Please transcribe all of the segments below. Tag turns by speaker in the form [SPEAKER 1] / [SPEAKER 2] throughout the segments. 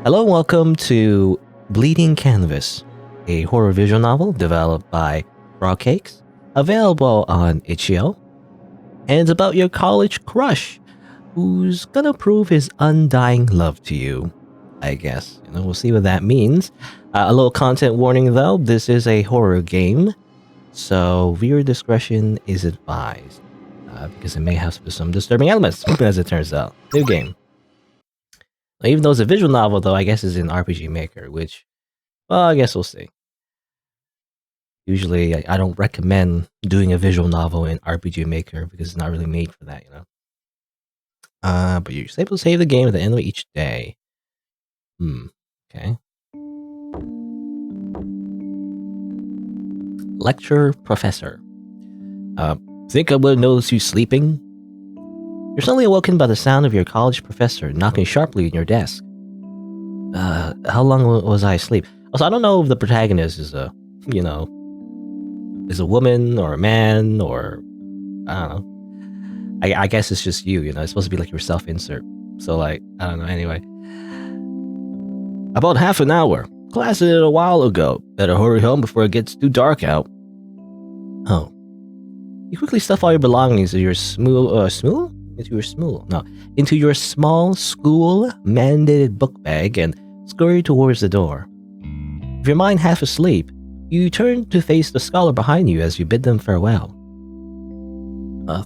[SPEAKER 1] Hello and welcome to Bleeding Canvas, a horror visual novel developed by Frogcake, available on itch.io, and it's about your college crush who's gonna prove his undying love to you, I guess. We'll see what that means. A little content warning though, this is a horror game, so viewer discretion is advised, because it may have some disturbing elements, as it turns out. New game. Even though it's a visual novel, though, I guess it's in RPG Maker, which, well, I guess we'll see. Usually, I don't recommend doing a visual novel in RPG Maker because it's not really made for that, But you're able to save the game at the end of each day. Okay. Lecture Professor. Think I would notice you sleeping? You're suddenly awoken by the sound of your college professor knocking sharply on your desk. How long was I asleep? Also, I don't know if the protagonist is a woman or a man or, I don't know. I guess it's just you, It's supposed to be like your self-insert. So, I don't know, anyway. About half an hour. Class ended a while ago. Better hurry home before it gets too dark out. Oh. You quickly stuff all your belongings into your into your small school mandated book bag and scurry towards the door. With your mind half asleep, you turn to face the scholar behind you as you bid them farewell.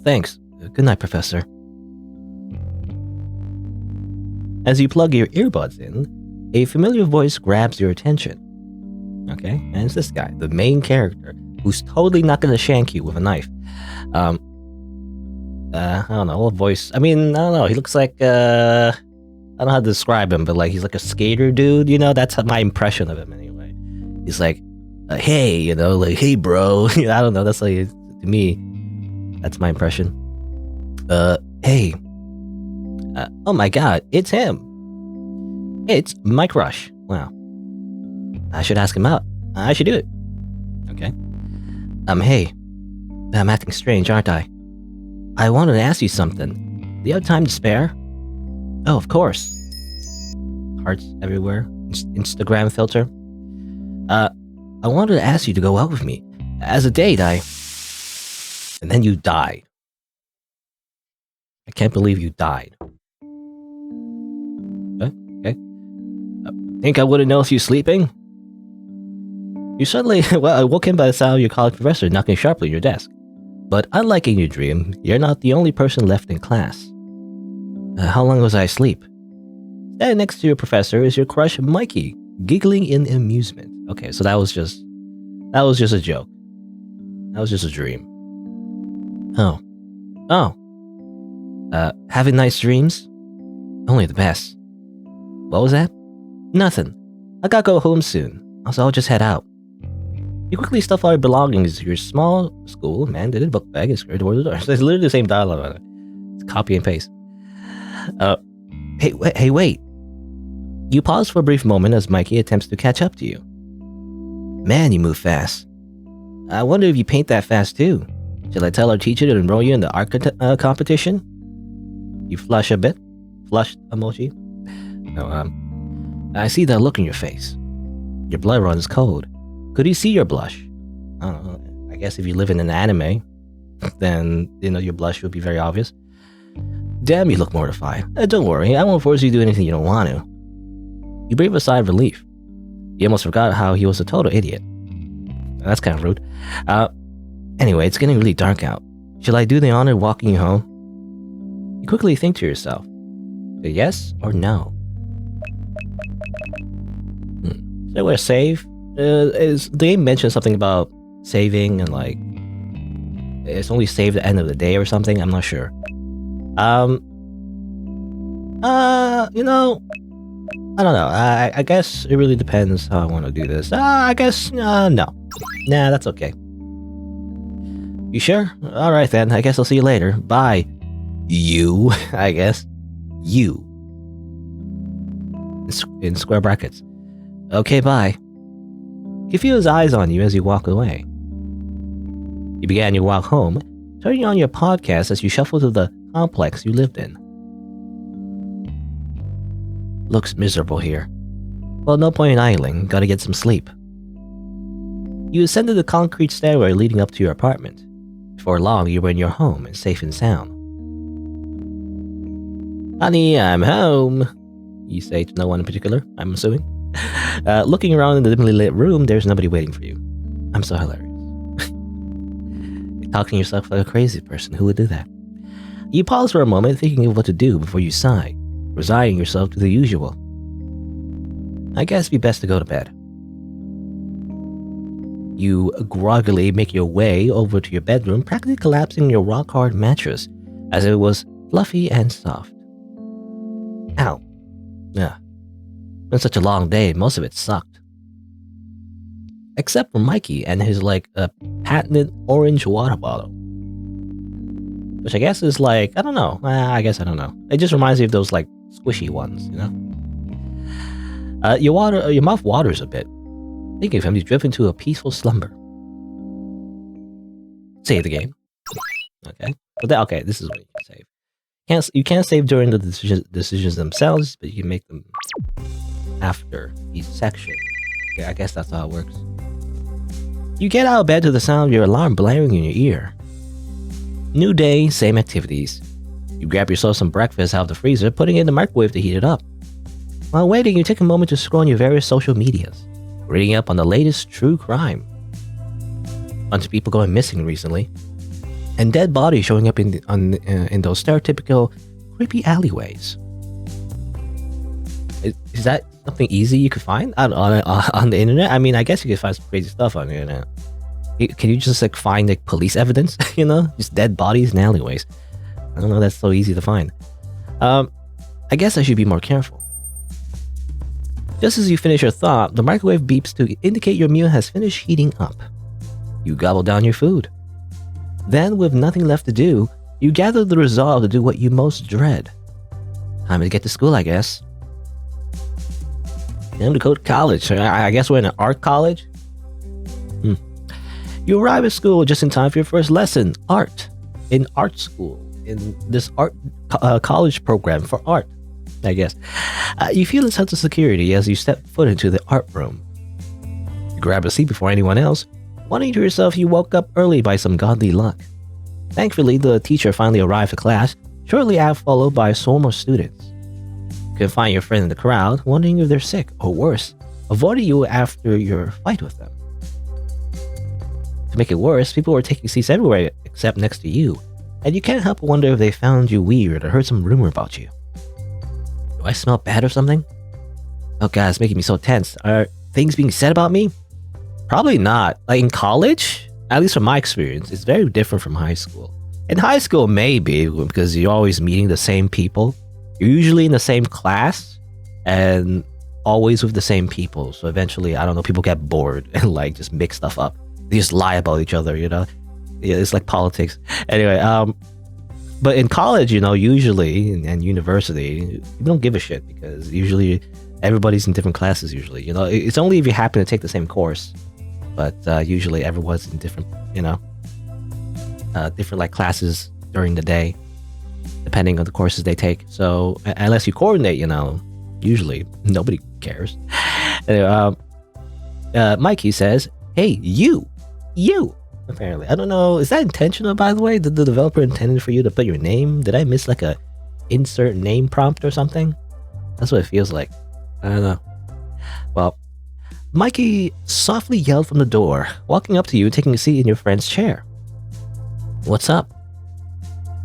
[SPEAKER 1] Thanks. Good night, Professor. As you plug your earbuds in, a familiar voice grabs your attention. Okay, and it's this guy, the main character, who's totally not gonna shank you with a knife. I don't know, what voice? I don't know, he looks like, I don't know how to describe him, but he's like a skater dude, That's my impression of him anyway. He's like, hey, hey bro, I don't know, that's to me, that's my impression. Hey. Oh my god, it's him. It's my crush. Wow. I should ask him out. I should do it. Okay. Hey. I'm acting strange, aren't I? I wanted to ask you something. Do you have time to spare? Oh, of course. Hearts everywhere. Instagram filter. I wanted to ask you to go out with me. As a date, And then you died. I can't believe you died. Okay. Think I would have noticed you sleeping? You suddenly woken by the sound of your college professor knocking sharply on your desk. But unlike in your dream, you're not the only person left in class. How long was I asleep? Standing next to your professor is your crush, Mikey, giggling in amusement. Okay, so that was just a joke. That was just a dream. Oh. Having nice dreams? Only the best. What was that? Nothing. I gotta go home soon, so I'll just head out. You quickly stuff all your belongings into your small school mandated book bag and scurry towards the door. It's literally the same dialogue. It's copy and paste. Hey, wait. You pause for a brief moment as Mikey attempts to catch up to you. Man, you move fast. I wonder if you paint that fast too. Shall I tell our teacher to enroll you in the art competition? You flush a bit. Flushed emoji. No, I see that look in your face. Your blood runs cold. Could you see your blush? I don't know. I guess if you live in an anime, then, your blush would be very obvious. Damn, you look mortified. Don't worry, I won't force you to do anything you don't want to. You breathe a sigh of relief. You almost forgot how he was a total idiot. That's kind of rude. Anyway, it's getting really dark out. Shall I do the honor of walking you home? You quickly think to yourself. Yes or no? Is there a way to save? The game mentioned something about saving and it's only saved at the end of the day or something. I'm not sure. I don't know. I guess it really depends how I want to do this. I guess no. Nah, that's okay. You sure? All right then. I guess I'll see you later. Bye. You, I guess. You. In square brackets. Okay, bye. He feels his eyes on you as you walk away. You began your walk home, turning on your podcast as you shuffle to the complex you lived in. Looks miserable here. Well, no point in idling, gotta get some sleep. You ascended the concrete stairway leading up to your apartment. Before long, you were in your home and safe and sound. Honey, I'm home, you say to no one in particular, I'm assuming. Looking around in the dimly lit room, there's nobody waiting for you. I'm so hilarious. You're talking to yourself like a crazy person. Who would do that? You pause for a moment, thinking of what to do before you sigh, resigning yourself to the usual. I guess it'd be best to go to bed. You groggily make your way over to your bedroom, practically collapsing your rock-hard mattress as it was fluffy and soft. Ow. Yeah. Been such a long day, most of it sucked. Except for Mikey and his a patented orange water bottle. Which I guess is I don't know. I guess I don't know. It just reminds me of those squishy ones, you know? Your mouth waters a bit. Thinking of him, you drift into a peaceful slumber. Save the game. Okay. Okay, this is what you can save. You can't save during the decisions themselves, but you can make them after each section. Okay, I guess that's how it works. You get out of bed to the sound of your alarm blaring in your ear. New day, same activities. You grab yourself some breakfast out of the freezer, putting it in the microwave to heat it up. While waiting, you take a moment to scroll on your various social medias, reading up on the latest true crime. Bunch of people going missing recently, and dead bodies showing up in those stereotypical creepy alleyways. Is that something easy you could find on the internet? I mean, I guess you could find some crazy stuff on the internet. Can you just find police evidence? You know, just dead bodies in alleyways. I don't know. That's so easy to find. I guess I should be more careful. Just as you finish your thought, the microwave beeps to indicate your meal has finished heating up. You gobble down your food. Then, with nothing left to do, you gather the resolve to do what you most dread. Time to get to school, I guess. Time to go to college. I guess we're in an art college? You arrive at school just in time for your first lesson, art. In art school. In this art college program for art, I guess. You feel a sense of security as you step foot into the art room. You grab a seat before anyone else, wondering to yourself you woke up early by some godly luck. Thankfully, the teacher finally arrived for class, shortly after followed by a swarm of students. You can find your friend in the crowd, wondering if they're sick or worse, avoiding you after your fight with them. To make it worse, people were taking seats everywhere except next to you, and you can't help but wonder if they found you weird or heard some rumor about you. Do I smell bad or something? Oh god, it's making me so tense. Are things being said about me? Probably not. In college, at least from my experience, it's very different from high school. In high school, maybe, because you're always meeting the same people. You're usually in the same class, and always with the same people. So eventually, I don't know, people get bored and just mix stuff up. They just lie about each other, you know? Yeah, it's like politics. Anyway, but in college, usually, and university, you don't give a shit because usually everybody's in different classes usually. It's only if you happen to take the same course, but usually everyone's in different, different classes during the day, depending on the courses they take. So unless you coordinate, usually nobody cares. Anyway, Mikey says, "Hey, you." Apparently, I don't know. Is that intentional, by the way? Did the developer intended for you to put your name? Did I miss a insert name prompt or something? That's what it feels like. I don't know. Well, Mikey softly yelled from the door, walking up to you and taking a seat in your friend's chair. What's up?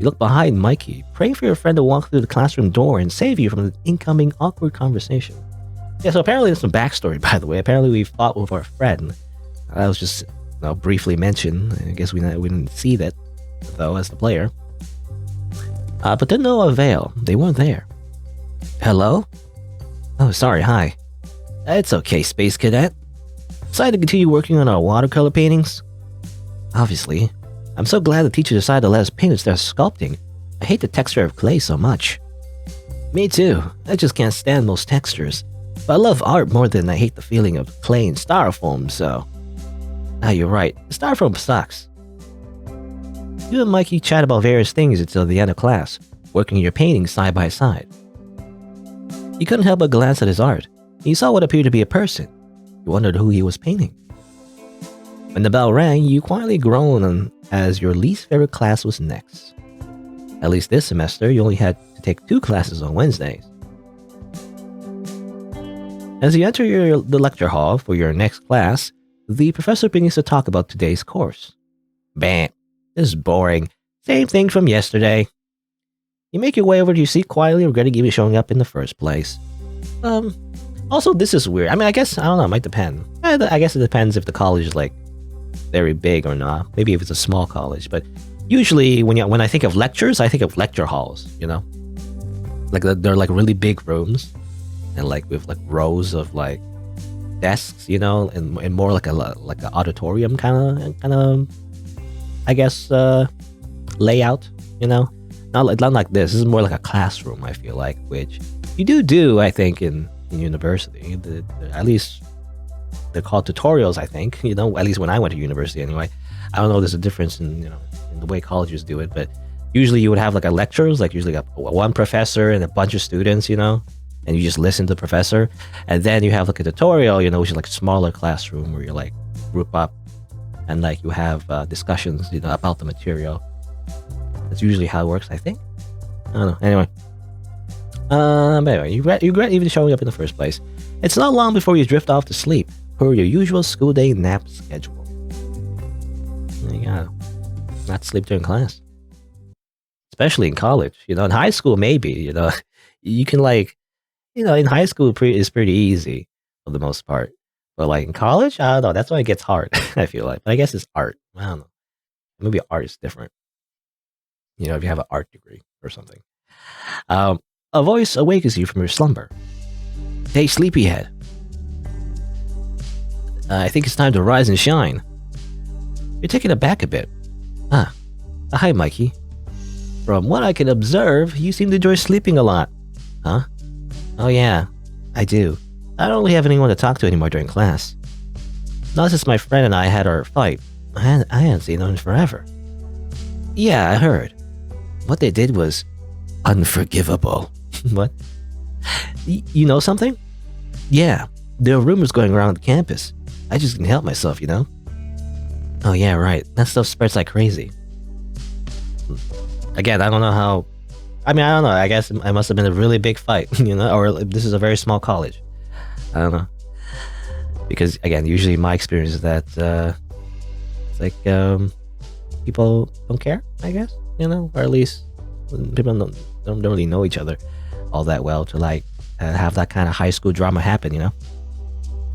[SPEAKER 1] You look behind Mikey, praying for your friend to walk through the classroom door and save you from the incoming awkward conversation. Yeah, so apparently there's some backstory, by the way. Apparently we fought with our friend. I was just briefly mentioned. I guess we didn't see that, though, as the player. But to no avail. They weren't there. Hello? Oh, sorry, hi. It's okay, Space Cadet. Decided to continue working on our watercolor paintings? Obviously. I'm so glad the teacher decided to let us paint instead of sculpting. I hate the texture of clay so much. Me too. I just can't stand most textures. But I love art more than I hate the feeling of clay and styrofoam, so... you're right. Styrofoam sucks. You and Mikey chat about various things until the end of class, working your paintings side by side. You couldn't help but glance at his art. He saw what appeared to be a person. He wondered who he was painting. When the bell rang, you quietly groaned as your least favorite class was next. At least this semester, you only had to take 2 classes on Wednesdays. As you enter the lecture hall for your next class, the professor begins to talk about today's course. Bam, this is boring. Same thing from yesterday. You make your way over to your seat quietly, regretting even showing up in the first place. Also, this is weird. I mean, I guess, I don't know, it might depend. I guess it depends if the college is, like, very big or not. Maybe if it's a small college, but usually when I think of lectures, I think of lecture halls, you know? Like, they're, like, really big rooms, and, like, with, like, rows of, like, desks, you know, and more like a auditorium kind of, I guess, layout, you know? Not like this. This is more like a classroom, I feel like, which you do, I think, in university. At least they're called tutorials, I think, you know, at least when I went to university anyway. I don't know if there's a difference in, you know, in the way colleges do it, but usually you would have like a lectures, like usually one professor and a bunch of students, you know, and you just listen to the professor. And then you have like a tutorial, you know, which is like a smaller classroom where you like group up and like you have discussions, you know, about the material. That's usually how it works, I think. I don't know. Anyway. But anyway, you regret even showing up in the first place. It's not long before you drift off to sleep, per your usual school day nap schedule. You gotta not sleep during class. Especially in college. You know, in high school, maybe, you know. You can like, you know, in high school, it's pretty easy for the most part. But like in college, I don't know. That's when it gets hard, I feel like. But I guess it's art. I don't know. Maybe art is different. You know, if you have an art degree or something. A voice awakens you from your slumber. Hey, sleepyhead. I think it's time to rise and shine. You're taken aback a bit. Hi, Mikey. From what I can observe, you seem to enjoy sleeping a lot. Huh? Oh yeah, I do. I don't really have anyone to talk to anymore during class. Not since my friend and I had our fight. I hadn't seen them in forever. Yeah, I heard. What they did was unforgivable. What? You know something? Yeah, there are rumors going around the campus. I just can't help myself, you know? Oh yeah, right. That stuff spreads like crazy. Again, I don't know how... I mean, I don't know. I guess it must have been a really big fight, you know? Or this is a very small college. I don't know. Because, again, usually my experience is that it's like people don't care, I guess, you know? Or at least people don't really know each other all that well to like have that kind of high school drama happen, you know?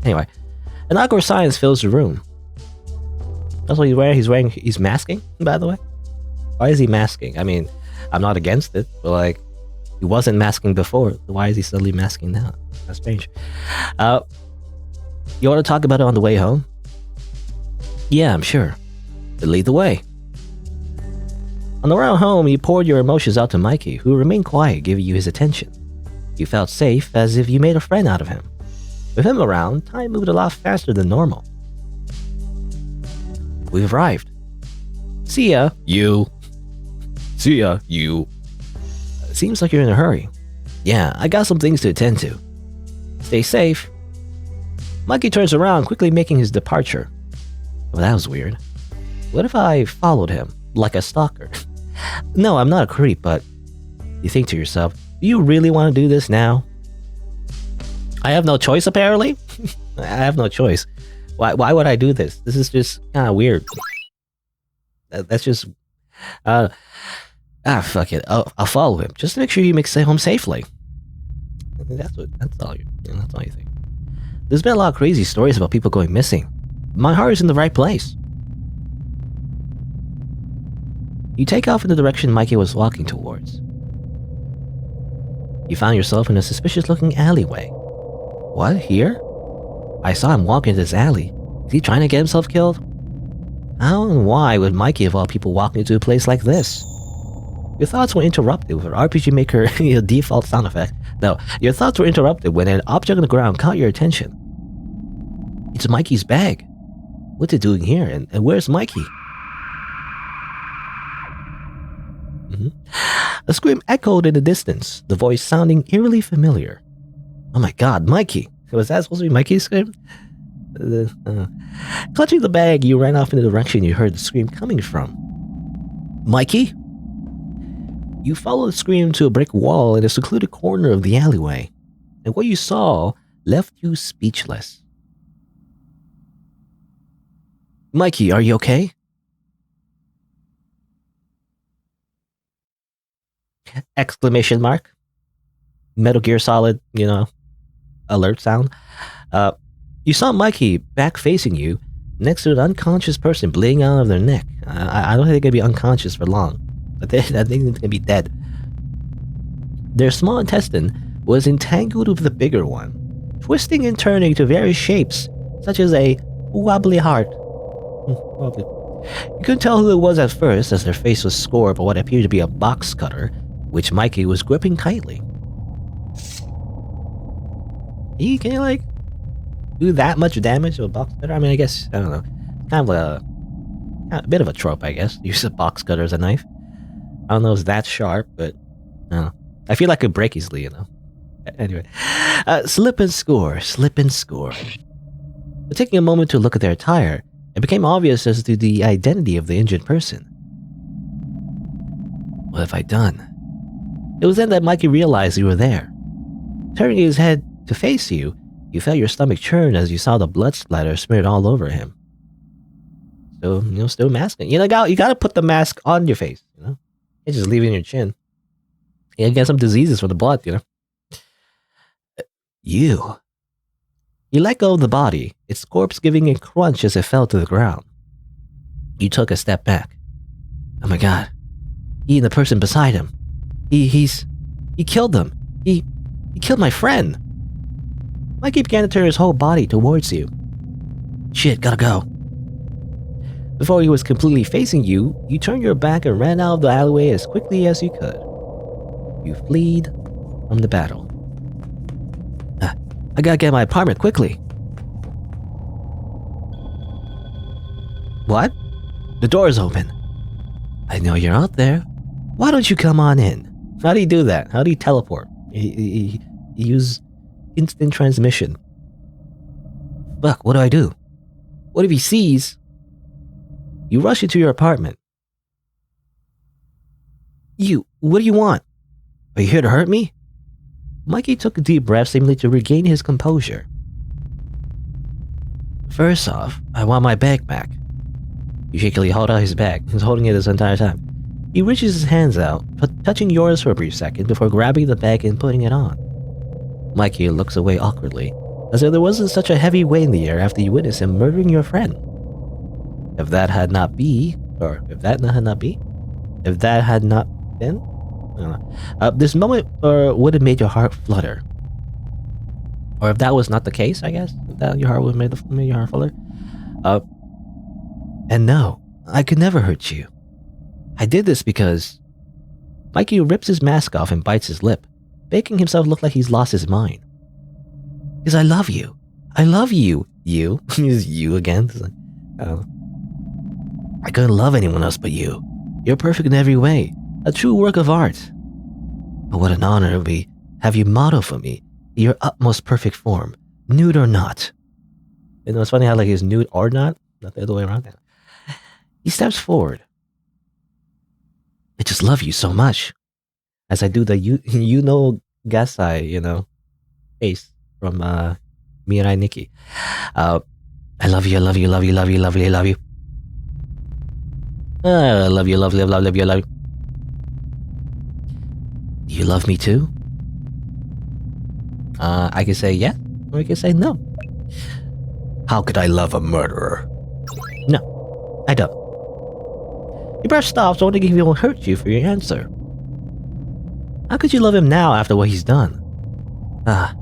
[SPEAKER 1] Anyway, an awkward silence fills the room. That's what he's wearing. He's masking, by the way. Why is he masking? I mean, I'm not against it, but like, he wasn't masking before. Why is he suddenly masking now? That's strange. You want to talk about it on the way home? Yeah, I'm sure. But lead the way. On the route home, you poured your emotions out to Mikey, who remained quiet, giving you his attention. You felt safe, as if you made a friend out of him. With him around, time moved a lot faster than normal. We've arrived. See ya, you. See ya, you. Seems like you're in a hurry. Yeah, I got some things to attend to. Stay safe. Mikey turns around, quickly making his departure. Well, that was weird. What if I followed him, like a stalker? No, I'm not a creep, but you think to yourself, do you really want to do this now? I have no choice, apparently? I have no choice. Why would I do this? This is just kind of weird. That's just... fuck it. I'll follow him, just to make sure he makes it home safely. That's all you think. There's been a lot of crazy stories about people going missing. My heart is in the right place. You take off in the direction Mikey was walking towards. You found yourself in a suspicious-looking alleyway. What? Here? I saw him walk into this alley. Is he trying to get himself killed? How and why would Mikey of all people walk into a place like this? Your thoughts were interrupted with an RPG Maker default sound effect. No, your thoughts were interrupted when an object on the ground caught your attention. It's Mikey's bag. What's it doing here? And where's Mikey? A scream echoed in the distance, the voice sounding eerily familiar. Oh my god, Mikey! Was that supposed to be Mikey's scream? Clutching the bag, you ran off in the direction you heard the scream coming from. Mikey? You followed the scream to a brick wall in a secluded corner of the alleyway, and what you saw left you speechless. Mikey, are you okay? Exclamation mark. Metal Gear Solid, alert sound. You saw Mikey back facing you next to an unconscious person bleeding out of their neck. I don't think they're going to be unconscious for long. I think they're going to be dead. Their small intestine was entangled with the bigger one, twisting and turning to various shapes, such as a wobbly heart. Wobbly. You couldn't tell who it was at first, as their face was scored by what appeared to be a box cutter, which Mikey was gripping tightly. Can you, do that much damage to a box cutter? I mean, I guess, I don't know. Kind of a bit of a trope, I guess. Use a box cutter as a knife. I don't know if it's that sharp, but I don't know. I feel like it could break easily, Anyway. Slip and score. But taking a moment to look at their attire, it became obvious as to the identity of the injured person. What have I done? It was then that Mikey realized you were there. Turning his head to face you, you felt your stomach churn as you saw the blood splatter smeared all over him. So, still masking. You gotta put the mask on your face, You just leave it in your chin. You get some diseases from the blood, You let go of the body, its corpse giving a crunch as it fell to the ground. You took a step back. Oh my god. He and the person beside him. He killed them. He killed my friend. Mikey began to turn his whole body towards you. Shit, gotta go. Before he was completely facing you, you turned your back and ran out of the alleyway as quickly as you could. You fled from the battle. I gotta get my apartment quickly. What? The door's open. I know you're out there. Why don't you come on in? How do you do that? How do you teleport? You use instant transmission. Fuck, what do I do? What if he sees? You rush into your apartment. What do you want? Are you here to hurt me? Mikey took a deep breath, seemingly to regain his composure. First off, I want my bag back. You shakily hold out his bag. He's holding it this entire time. He reaches his hands out, touching yours for a brief second before grabbing the bag and putting it on. Mikey looks away awkwardly, as if there wasn't such a heavy weight in the air after you witnessed him murdering your friend. If that had not been, I don't know. This moment would have made your heart flutter. Or if that was not the case, I guess, that your heart would have made your heart flutter. And no, I could never hurt you. I did this because... Mikey rips his mask off and bites his lip, making himself look like he's lost his mind. Because I love you. I love you. You? Is you again? Like, I couldn't love anyone else but you. You're perfect in every way. A true work of art. But what an honor it would be have you model for me your utmost perfect form, nude or not. It's funny how he's nude or not the other way around now. He steps forward. I just love you so much. As I do the Gasai, face from Mirai Nikki. I love you, I love you, love you, love you, love you, love you. I love you, love you, love you, love you. Do you love me too? I can say yeah, or I can say no. How could I love a murderer? No, I don't. He brushed off, so I want to give he won't hurt you for your answer. How could you love him now after what he's done? I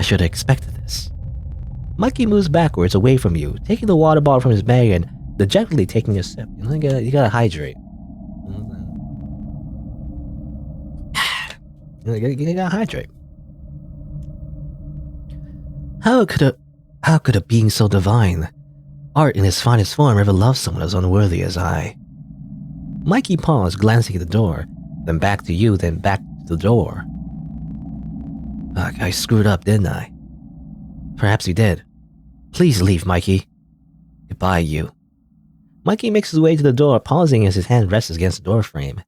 [SPEAKER 1] should have expected this. Mikey moves backwards away from you, taking the water bottle from his bag and dejectedly taking a sip. You gotta hydrate. You gotta hydrate. How could a being so divine, art in its finest form, ever love someone as unworthy as I? Mikey paused, glancing at the door, then back to you, then back to the door. Fuck, I screwed up, didn't I? Perhaps you did. Please leave, Mikey. Goodbye, you. Mikey makes his way to the door, pausing as his hand rests against the door frame.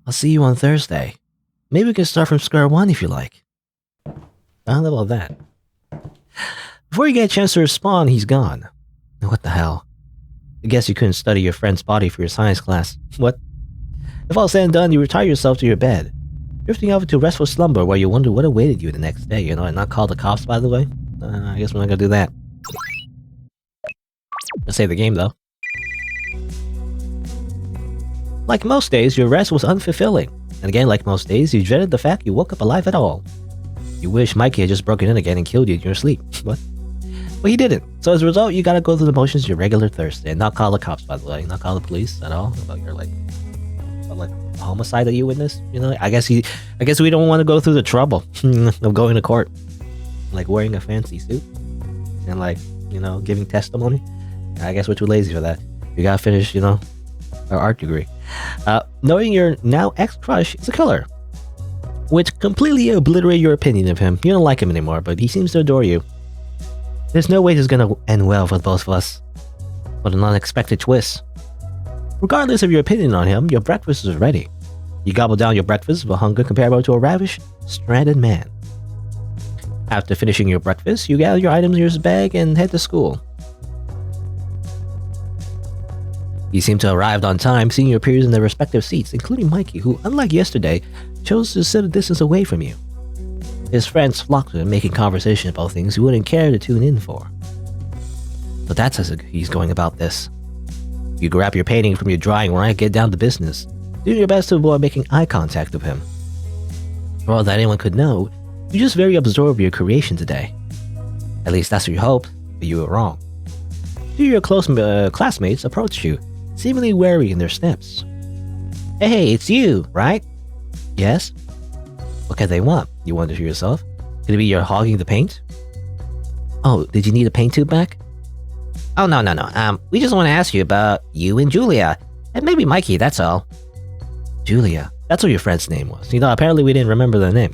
[SPEAKER 1] I'll see you on Thursday. Maybe we can start from square one if you like. I don't know about that. Before you get a chance to respond, he's gone. What the hell? I guess you couldn't study your friend's body for your science class. What? If all said and done, you retire yourself to your bed, drifting off into restful slumber where you wonder what awaited you the next day, and not call the cops, by the way. I guess we're not gonna do that. Let's save the game, though. Like most days, your rest was unfulfilling. And again, like most days, you dreaded the fact you woke up alive at all. You wish Mikey had just broken in again and killed you in your sleep. What? Well, he didn't. So as a result, you gotta go through the motions your regular Thursday and not call the cops, by the way. Not call the police at all about your, homicide that you witnessed. I guess we don't want to go through the trouble of going to court. Like wearing a fancy suit and giving testimony. I guess we're too lazy for that. You gotta finish, our art degree. Knowing your now ex-crush is a killer, which completely obliterates your opinion of him. You don't like him anymore, but he seems to adore you. There's no way this is gonna end well for both of us. What an unexpected twist. Regardless of your opinion on him, your breakfast is ready. You gobble down your breakfast with a hunger comparable to a ravished, stranded man. After finishing your breakfast, you gather your items in your bag and head to school. You seem to have arrived on time, seeing your peers in their respective seats, including Mikey, who, unlike yesterday, chose to sit a distance away from you. His friends flocked to him, making conversation about things he wouldn't care to tune in for. But that's as he's going about this. You grab your painting from your drawing rack and get down to business, doing your best to avoid making eye contact with him. For all that anyone could know, you're just very absorbed with your creation today. At least that's what you hoped, but you were wrong. Two of your close classmates approached you, seemingly wary in their steps. Hey, it's you, right? Yes? What can they want? You wonder to yourself. Could it be you're hogging the paint? Oh, did you need a paint tube back? Oh, no. We just want to ask you about you and Julia. And maybe Mikey, that's all. Julia? That's what your friend's name was. Apparently we didn't remember the name.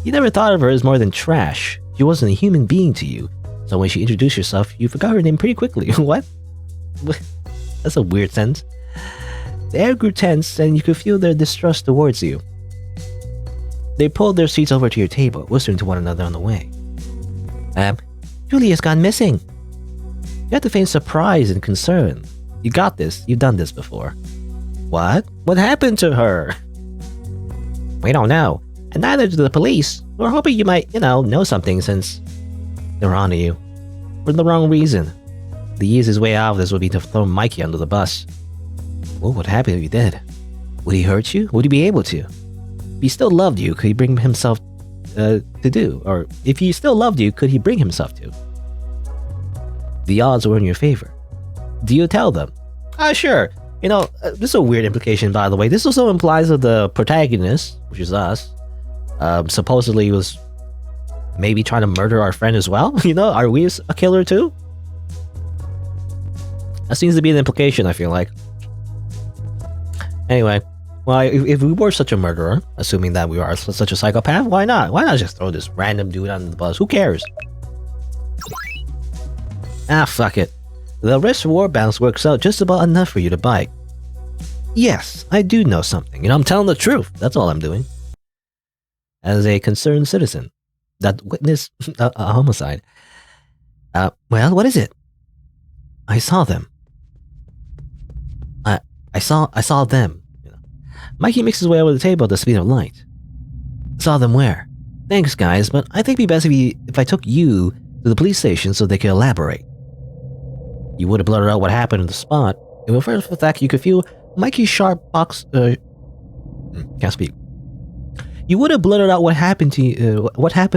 [SPEAKER 1] You never thought of her as more than trash. She wasn't a human being to you. So when she introduced herself, you forgot her name pretty quickly. What? That's a weird sentence. The air grew tense, and you could feel their distrust towards you. They pulled their seats over to your table, whispering to one another on the way. Julia's gone missing. You had to feign surprise and concern. You got this. You've done this before. What? What happened to her? We don't know. And neither do the police. We're hoping you might, know something since they're onto you. For the wrong reason. The easiest way out of this would be to throw Mikey under the bus. What would happen if he did? Would he hurt you? Would he be able to? If he still loved you, could he bring himself to do? Or if he still loved you, could he bring himself to? The odds were in your favor. Do you tell them? Sure. This is a weird implication, by the way. This also implies that the protagonist, which is us, supposedly was maybe trying to murder our friend as well. Are we a killer too? That seems to be an implication, I feel like. Anyway, well, if we were such a murderer, assuming that we are such a psychopath, why not? Why not just throw this random dude under the bus? Who cares? Fuck it. The risk-reward balance works out just about enough for you to bite. Yes, I do know something. I'm telling the truth. That's all I'm doing. As a concerned citizen that witnessed a homicide. Well, what is it? I saw them. I saw them. Mikey makes his way over the table at the speed of light. Saw them where? Thanks, guys, but I think it'd be best if I took you to the police station so they could elaborate. You would have blurted out what happened on the spot, and with first fact you could feel Mikey's sharp box. Can't speak. You would have blurted out what happened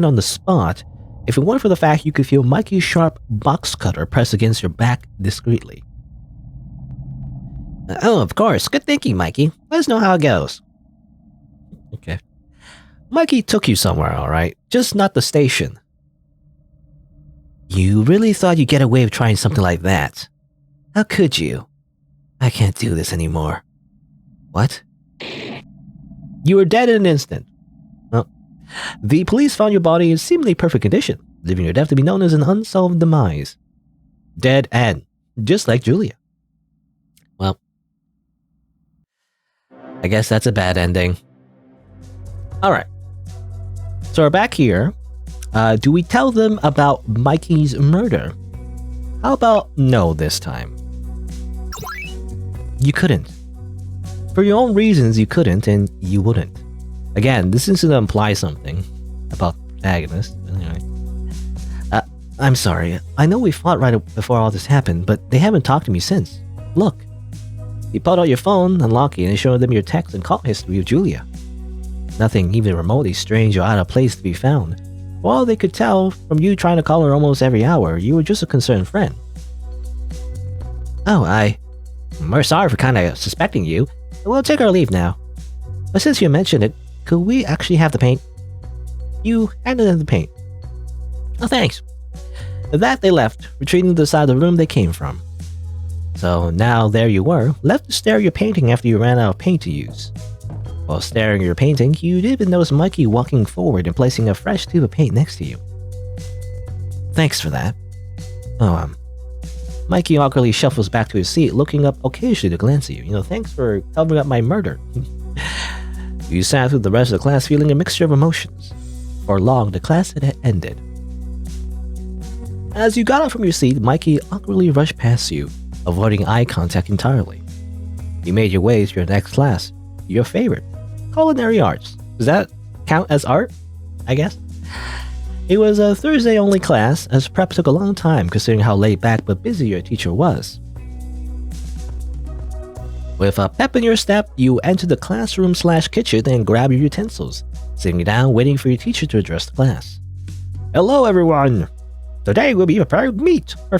[SPEAKER 1] on the spot, if it weren't for the fact you could feel Mikey's sharp box cutter press against your back discreetly. Oh, of course. Good thinking, Mikey. Let us know how it goes. Okay. Mikey took you somewhere, alright? Just not the station. You really thought you'd get away with trying something like that? How could you? I can't do this anymore. What? You were dead in an instant. Well, The police found your body in seemingly perfect condition, leaving your death to be known as an unsolved demise. Dead end, just like Julia. Well, I guess that's a bad ending. Alright. So we're back here. Do we tell them about Mikey's murder? How about no this time? You couldn't. For your own reasons, you couldn't, and you wouldn't. Again, this is to imply something about the protagonist. Anyway. I'm sorry. I know we fought right before all this happened, but they haven't talked to me since. Look. You pulled out your phone, unlocked it, and showed them your text and call history of Julia. Nothing even remotely strange or out of place to be found. For all they could tell from you trying to call her almost every hour, you were just a concerned friend. Oh, we're sorry for kind of suspecting you. We'll take our leave now. But since you mentioned it, could we actually have the paint? You handed them the paint. Oh, thanks. With that, they left, retreating to the side of the room they came from. So now there you were, left to stare at your painting after you ran out of paint to use. While staring at your painting, you did even notice Mikey walking forward and placing a fresh tube of paint next to you. Thanks for that. Mikey awkwardly shuffles back to his seat, looking up occasionally to glance at you. Thanks for covering up my murder. You sat through the rest of the class feeling a mixture of emotions. For long, the class had ended. As you got up from your seat, Mikey awkwardly rushed past you, avoiding eye contact entirely. You made your way to your next class, your favorite, culinary arts. Does that count as art? I guess. It was a Thursday-only class, as prep took a long time considering how laid back but busy your teacher was. With a pep in your step, you entered the classroom/kitchen and grabbed your utensils, sitting down waiting for your teacher to address the class. Hello everyone! Today we'll be preparing meat, or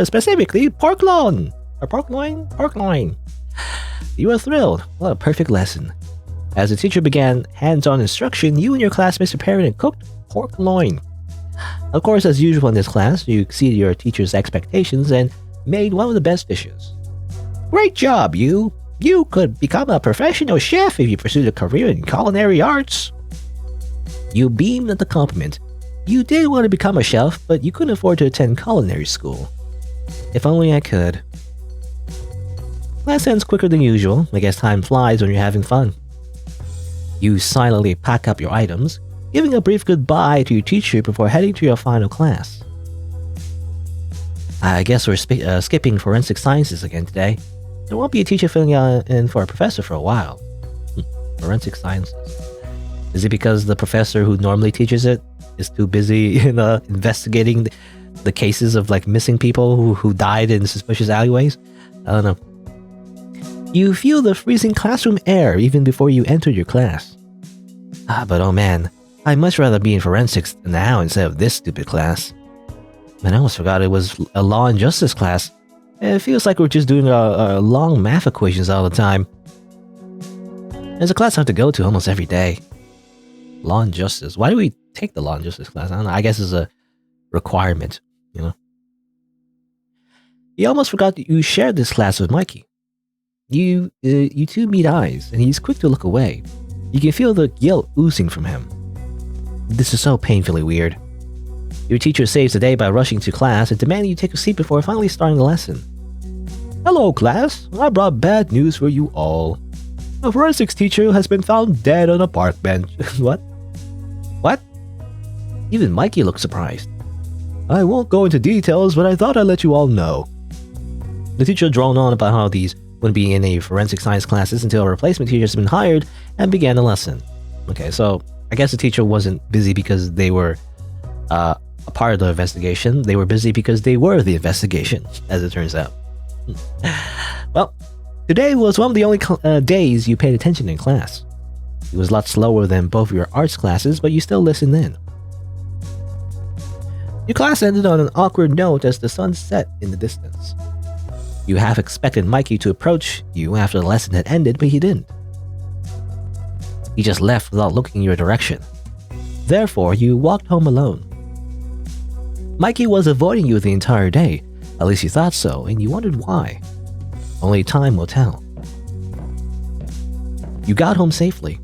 [SPEAKER 1] specifically pork loin. Pork loin. You were thrilled. What a perfect lesson. As the teacher began hands-on instruction, you and your classmates prepared a cooked pork loin. Of course, as usual in this class, you exceeded your teacher's expectations and made one of the best dishes. Great job, you! You could become a professional chef if you pursued a career in culinary arts. You beamed at the compliment. You did want to become a chef, but you couldn't afford to attend culinary school. If only I could. Class ends quicker than usual. I guess time flies when you're having fun. You silently pack up your items, giving a brief goodbye to your teacher before heading to your final class. I guess we're skipping forensic sciences again today. There won't be a teacher filling in for a professor for a while. Forensic sciences. Is it because the professor who normally teaches it is too busy investigating the cases of missing people who died in suspicious alleyways? I don't know. You feel the freezing classroom air even before you enter your class. But oh man, I'd much rather be in forensics now instead of this stupid class. Man, I almost forgot it was a law and justice class. It feels like we're just doing long math equations all the time. There's a class I have to go to almost every day. Law and justice. Why do we take the law and justice class? I don't know. I guess it's a requirement, You almost forgot that you shared this class with Mikey. You two meet eyes, and he's quick to look away. You can feel the guilt oozing from him. This is so painfully weird. Your teacher saves the day by rushing to class and demanding you take a seat before finally starting the lesson. Hello, class. I brought bad news for you all. A forensics teacher has been found dead on a park bench. What? What? Even Mikey looked surprised. I won't go into details, but I thought I'd let you all know. The teacher droned on about how these wouldn't be in any forensic science classes until a replacement teacher has been hired and began the lesson. Okay, so I guess the teacher wasn't busy because they were a part of the investigation. They were busy because they were the investigation, as it turns out. Well, today was one of the only days you paid attention in class. It was a lot slower than both of your arts classes, but you still listened in. Your class ended on an awkward note as the sun set in the distance. You half expected Mikey to approach you after the lesson had ended, but he didn't. He just left without looking in your direction. Therefore, you walked home alone. Mikey was avoiding you the entire day, at least you thought so, and you wondered why. Only time will tell. You got home safely.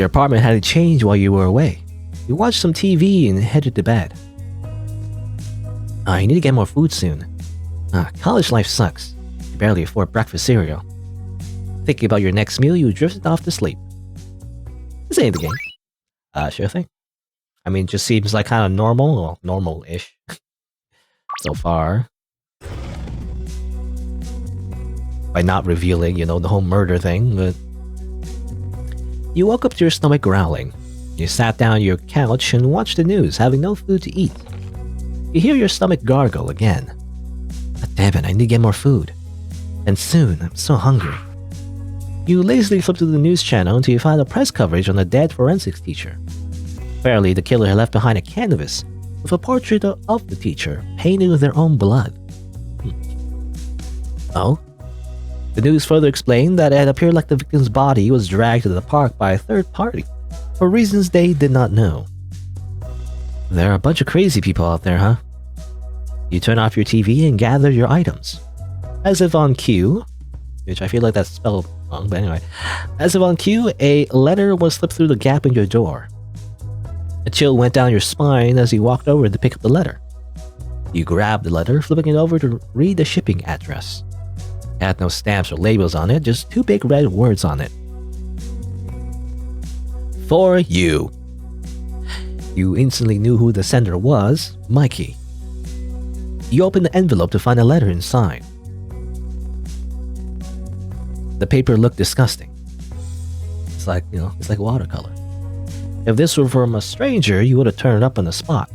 [SPEAKER 1] Your apartment had to change while you were away. You watched some TV and headed to bed. You need to get more food soon. College life sucks. You barely afford breakfast cereal. Thinking about your next meal, you drifted off to sleep. This ain't the game. Sure thing. I mean, it just seems like kind of normal, or normal-ish. So far. By not revealing, the whole murder thing, but... You woke up to your stomach growling. You sat down on your couch and watched the news, having no food to eat. You hear your stomach gargle again. God damn it, I need to get more food. And soon, I'm so hungry. You lazily flip through the news channel until you find a press coverage on a dead forensics teacher. Apparently, the killer had left behind a canvas with a portrait of the teacher, painted with their own blood. Oh? The news further explained that it had appeared like the victim's body was dragged to the park by a third party, for reasons they did not know. There are a bunch of crazy people out there, huh? You turn off your TV and gather your items. As if on cue, which I feel like that's spelled wrong, but anyway. As if on cue, a letter was slipped through the gap in your door. A chill went down your spine as you walked over to pick up the letter. You grabbed the letter, flipping it over to read the shipping address. It had no stamps or labels on it, just 2 big red words on it. For you. You instantly knew who the sender was, Mikey. You opened the envelope to find a letter inside. The paper looked disgusting. It's like watercolor. If this were from a stranger, you would have turned it up on the spot.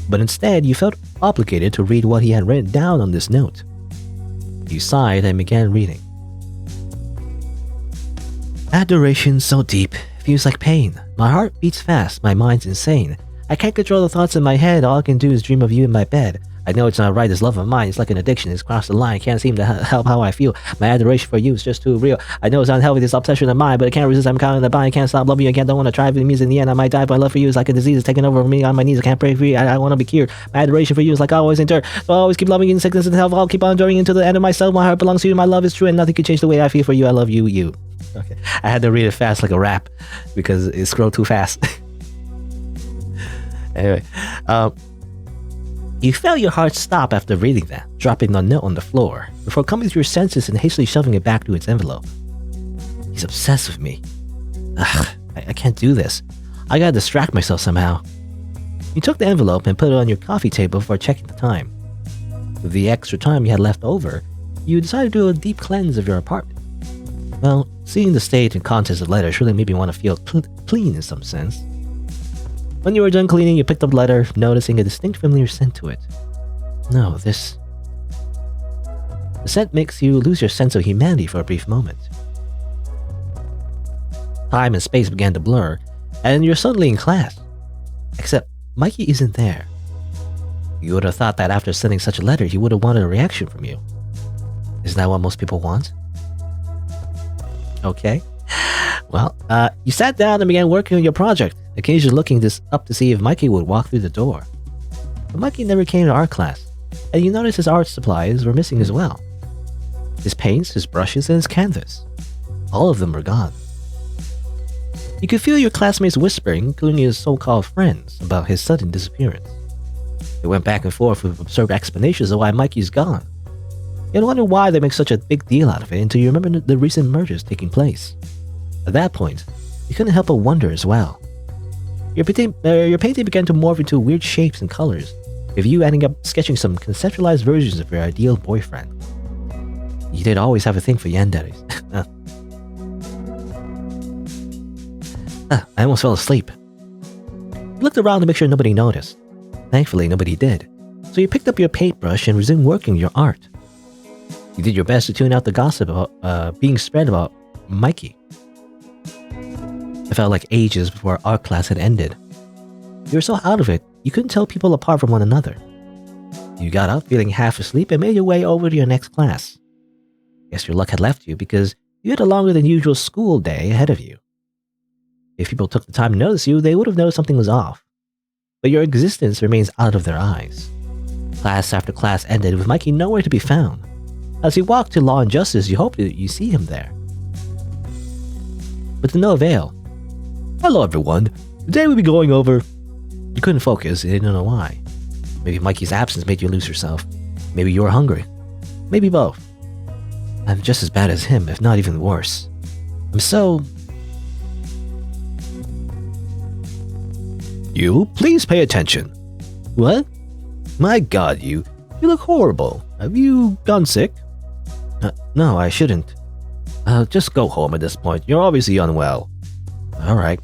[SPEAKER 1] But instead, you felt obligated to read what he had written down on this note. You sighed and began reading. Adoration so deep, feels like pain. My heart beats fast, my mind's insane. I can't control the thoughts in my head, all I can do is dream of you in my bed. I know it's not right, this love of mine, it's like an addiction, it's crossed the line, can't seem to help how I feel. My adoration for you is just too real. I know it's unhealthy, this obsession of mine, but I can't resist, I'm counting the bind, I can't stop loving you again, don't want to try, but it means in the end I might die, but my love for you is like a disease, it's taking over me on my knees, I can't pray for you, I want to be cured. My adoration for you is like I always endure, so I always keep loving you in sickness and health, I'll keep on enduring until the end of myself, my heart belongs to you, my love is true, and nothing can change the way I feel for you, I love you, you. Okay, I had to read it fast like a rap, because it scrolled too fast. Anyway, you felt your heart stop after reading that, dropping the note on the floor, before coming to your senses and hastily shoving it back to its envelope. He's obsessed with me. Ugh, I can't do this. I gotta distract myself somehow. You took the envelope and put it on your coffee table before checking the time. With the extra time you had left over, you decided to do a deep cleanse of your apartment. Well, seeing the state and contents of the letter surely made me want to feel clean in some sense. When you were done cleaning, you picked up the letter, noticing a distinct familiar scent to it. No, this... The scent makes you lose your sense of humanity for a brief moment. Time and space began to blur, and you're suddenly in class. Except, Mikey isn't there. You would have thought that after sending such a letter, he would have wanted a reaction from you. Isn't that what most people want? Okay. Well, you sat down and began working on your project, occasionally looking up to see if Mikey would walk through the door. But Mikey never came to art class, and you noticed his art supplies were missing as well. His paints, his brushes, and his canvas. All of them were gone. You could feel your classmates whispering, including his so-called friends, about his sudden disappearance. They went back and forth with absurd explanations of why Mikey's gone. You had wondered why they make such a big deal out of it until you remembered the recent murders taking place. At that point, you couldn't help but wonder as well. Your painting began to morph into weird shapes and colors, with you ending up sketching some conceptualized versions of your ideal boyfriend. You did always have a thing for yanderes. I almost fell asleep. You looked around to make sure nobody noticed. Thankfully, nobody did, so you picked up your paintbrush and resumed working your art. You did your best to tune out the gossip about being spread about Mikey. It felt like ages before art class had ended. You were so out of it, you couldn't tell people apart from one another. You got up feeling half asleep and made your way over to your next class. Guess your luck had left you because you had a longer than usual school day ahead of you. If people took the time to notice you, they would have noticed something was off. But your existence remains out of their eyes. Class after class ended with Mikey nowhere to be found. As you walked to Law and Justice, you hoped that you see him there. But to no avail. Hello everyone. Today we'll be going over... You couldn't focus, and you didn't know why. Maybe Mikey's absence made you lose yourself. Maybe you were hungry. Maybe both. I'm just as bad as him, if not even worse. I'm so... You, please pay attention. What? My god, you look horrible. Have you gone sick? No, I shouldn't. Just go home at this point. You're obviously unwell. Alright.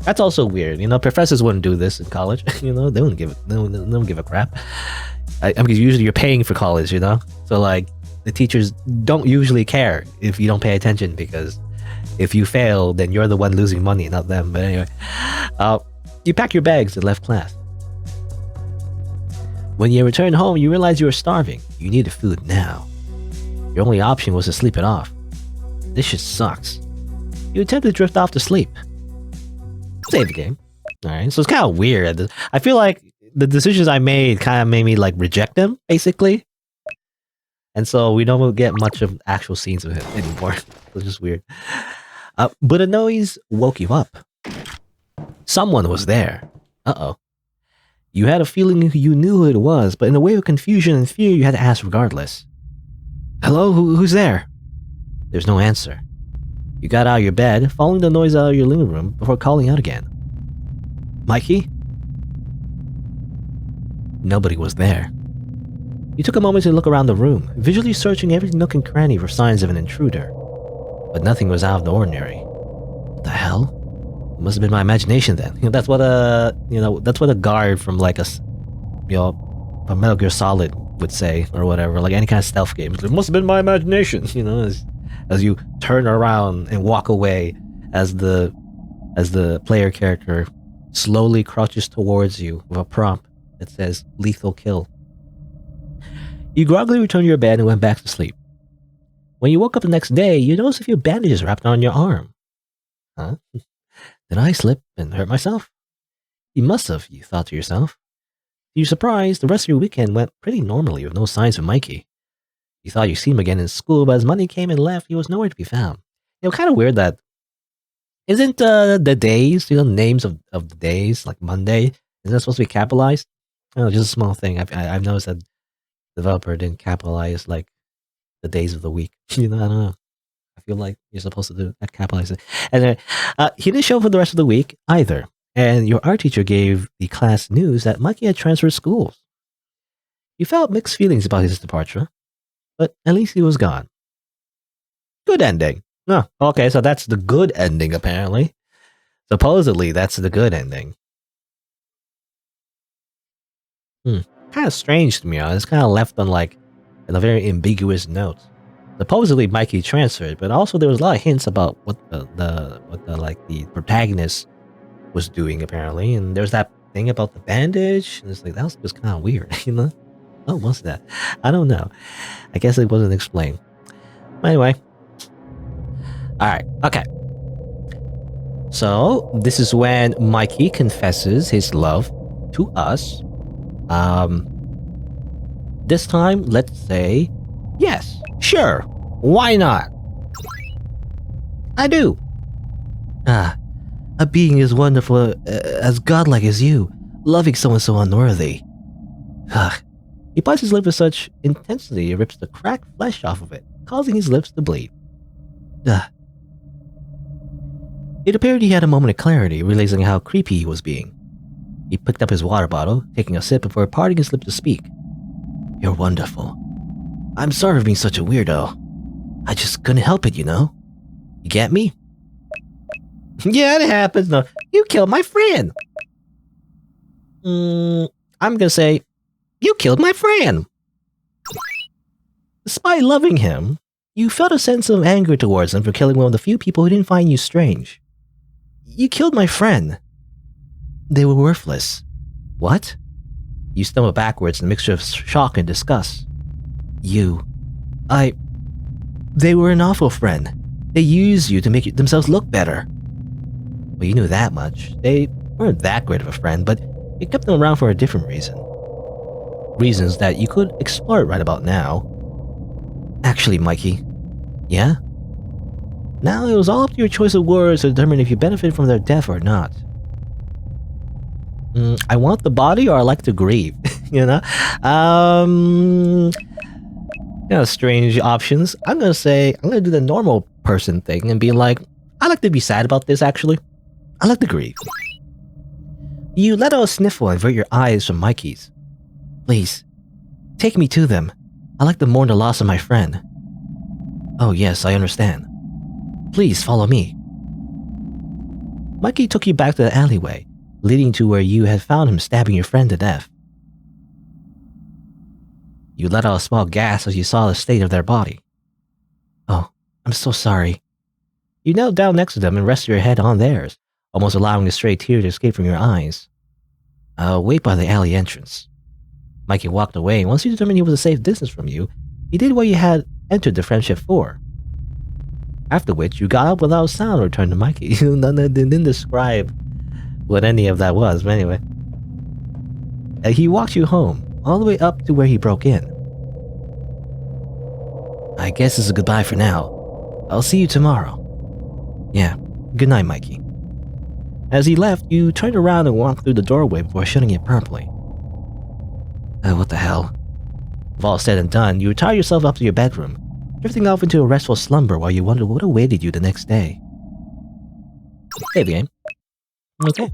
[SPEAKER 1] That's also weird. Professors wouldn't do this in college. They wouldn't give a crap. I mean, usually you're paying for college, So, like, the teachers don't usually care if you don't pay attention, because if you fail, then you're the one losing money, not them. But anyway, you pack your bags and left class. When you returned home, you realized you were starving. You needed food now. Your only option was to sleep it off. This shit sucks. You attempt to drift off to sleep. Save the game. Alright, so it's kind of weird. I feel like the decisions I made kind of made me like reject them, basically. And so we don't get much of actual scenes of him anymore. It's just weird. But a noise woke you up. Someone was there. Uh-oh. You had a feeling you knew who it was, but in a wave of confusion and fear, you had to ask regardless. Hello? Who's there? There's no answer. You got out of your bed, following the noise out of your living room before calling out again. Mikey? Nobody was there. You took a moment to look around the room, visually searching every nook and cranny for signs of an intruder. But nothing was out of the ordinary. What the hell? It must have been my imagination then. That's what a guard from like a Metal Gear Solid would say, or whatever, like any kind of stealth game. It must have been my imagination, as you turn around and walk away as the player character slowly crouches towards you with a prompt that says lethal kill. You groggily returned to your bed and went back to sleep. When you woke up the next day, you noticed a few bandages wrapped on your arm. Huh? Did I slip and hurt myself? You must have, you thought to yourself. To your surprise, the rest of your weekend went pretty normally with no signs of Mikey. You thought you'd see him again in school, but as Monday came and left, he was nowhere to be found. Kind of weird that... Isn't the days, names of the days, like Monday, isn't that supposed to be capitalized? Just a small thing. I've noticed that the developer didn't capitalize, like, the days of the week. I don't know. I feel like you're supposed to do that, capitalize it. And then, he didn't show up for the rest of the week either. And your art teacher gave the class news that Mikey had transferred schools. You felt mixed feelings about his departure, but at least he was gone. Good ending. Oh, okay, so that's the good ending, apparently. Supposedly, that's the good ending. Kind of strange to me. It's kind of left on like a very ambiguous note. Supposedly, Mikey transferred, but also there was a lot of hints about what the protagonist was doing, apparently. And there's that thing about the bandage, and it's like that was just kind of weird, What was that? I don't know. I guess it wasn't explained. Anyway. Alright, okay. So, this is when Mikey confesses his love to us. This time, let's say, yes, sure, why not? I do. A being as wonderful, as godlike as you, loving someone so unworthy. He bites his lip with such intensity he rips the cracked flesh off of it, causing his lips to bleed. It appeared he had a moment of clarity, realizing how creepy he was being. He picked up his water bottle, taking a sip before parting his lips to speak. You're wonderful. I'm sorry for being such a weirdo. I just couldn't help it, You get me? Yeah, it happens. No, you killed my friend. I'm gonna say, you killed my friend. Despite loving him, you felt a sense of anger towards him for killing one of the few people who didn't find you strange. You killed my friend. They were worthless. What? You stumbled backwards in a mixture of shock and disgust. They were an awful friend. They used you to make themselves look better. Well, you knew that much. They weren't that great of a friend, but you kept them around for a different reason. Reasons that you could explore right about now. Actually, Mikey. Yeah? Now it was all up to your choice of words to determine if you benefit from their death or not. I want the body or I like to grieve, you know? Strange options. I'm gonna do the normal person thing and be like, I like to be sad about this actually. I like to grieve. You let out a sniffle and avert your eyes from Mikey's. Please, take me to them. I like to mourn the loss of my friend. Oh yes, I understand. Please follow me. Mikey took you back to the alleyway, leading to where you had found him stabbing your friend to death. You let out a small gasp as you saw the state of their body. Oh, I'm so sorry. You knelt down next to them and rested your head on theirs, almost allowing a stray tear to escape from your eyes. Wait by the alley entrance. Mikey walked away, and once you determined he was a safe distance from you, he did what you had entered the friendship for. After which, you got up without a sound and returned to Mikey. You didn't describe what any of that was, but anyway. He walked you home, all the way up to where he broke in. I guess it's a goodbye for now. I'll see you tomorrow. Yeah, good night, Mikey. As he left, you turned around and walked through the doorway before shutting it promptly. What the hell? With all said and done, you retired yourself up to your bedroom, drifting off into a restful slumber while you wondered what awaited you the next day. Save the game. Okay.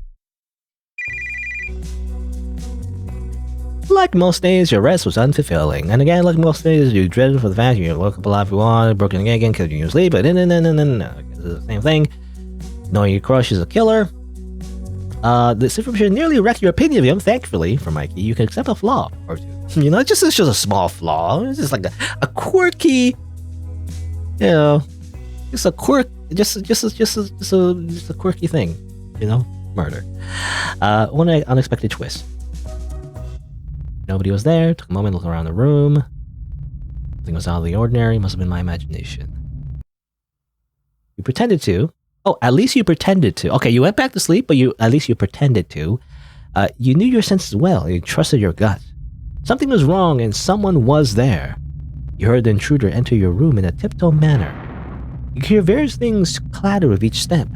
[SPEAKER 1] Like most days, your rest was unfulfilling, and again, like most days, you dreaded for the fact you woke up alive if you wanted, broken again, killed you in your sleep, but no, it's the same thing. Knowing your crush is a killer. This information nearly wrecked your opinion of him. Thankfully, for Mikey, you can accept a flaw or two. You know, it's just a small flaw. It's just like a quirky, you know, just a quirk, just a quirky thing, you know, murder. One unexpected twist. Nobody was there. Took a moment to look around the room. Nothing was out of the ordinary. Must have been my imagination. You pretended to. Oh, at least you pretended to. Okay, you went back to sleep, but at least you pretended to. You knew your senses well. You trusted your gut. Something was wrong, and someone was there. You heard the intruder enter your room in a tiptoe manner. You could hear various things clatter with each step,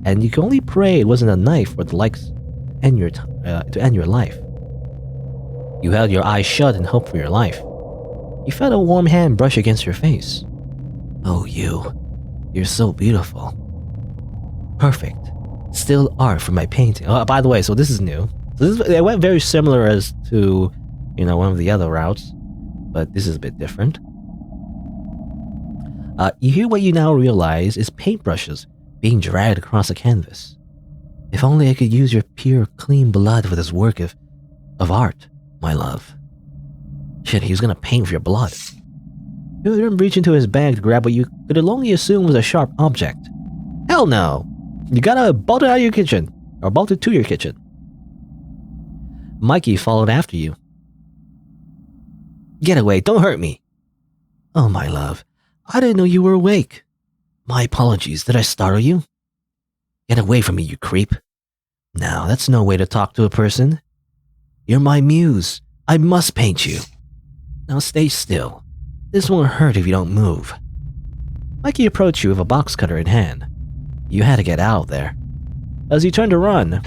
[SPEAKER 1] and you could only pray it wasn't a knife or the likes to end your life. You held your eyes shut and hoped for your life. You felt a warm hand brush against your face. Oh, you're so beautiful. Perfect. Still art from my painting. Oh, by the way, so this is new. So it went very similar as to, one of the other routes, but this is a bit different. You hear what you now realize is paintbrushes being dragged across a canvas. If only I could use your pure, clean blood for this work of art, my love. Shit, he was gonna paint with your blood. You then reach into his bag to grab what you could only assume was a sharp object. Hell no! You gotta bolt it out of your kitchen, or bolt it to your kitchen. Mikey followed after you. Get away, don't hurt me. Oh, my love, I didn't know you were awake. My apologies, did I startle you? Get away from me, you creep. Now, that's no way to talk to a person. You're my muse. I must paint you. Now stay still. This won't hurt if you don't move. Mikey approached you with a box cutter in hand. You had to get out of there. As you turned to run,